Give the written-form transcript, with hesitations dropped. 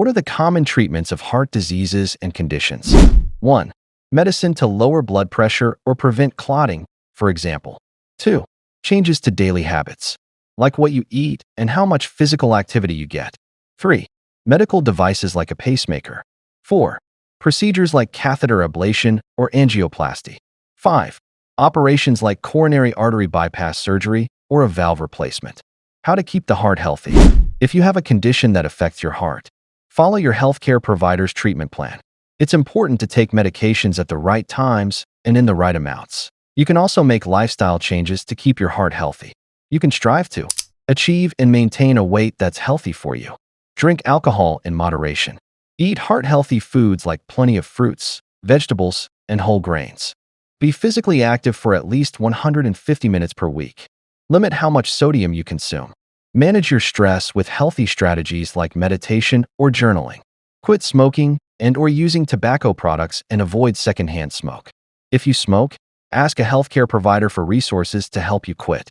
What are the common treatments of heart diseases and conditions? 1. Medicine to lower blood pressure or prevent clotting, for example. 2. Changes to daily habits, like what you eat and how much physical activity you get. 3. Medical devices like a pacemaker. 4. Procedures like catheter ablation or angioplasty. 5. Operations like coronary artery bypass surgery or a valve replacement. How to keep the heart healthy. If you have a condition that affects your heart, follow your healthcare provider's treatment plan. It's important to take medications at the right times and in the right amounts. You can also make lifestyle changes to keep your heart healthy. You can strive to achieve and maintain a weight that's healthy for you. Drink alcohol in moderation. Eat heart-healthy foods like plenty of fruits, vegetables, and whole grains. Be physically active for at least 150 minutes per week. Limit how much sodium you consume. Manage your stress with healthy strategies like meditation or journaling. Quit smoking and/or using tobacco products and avoid secondhand smoke. If you smoke, ask a healthcare provider for resources to help you quit.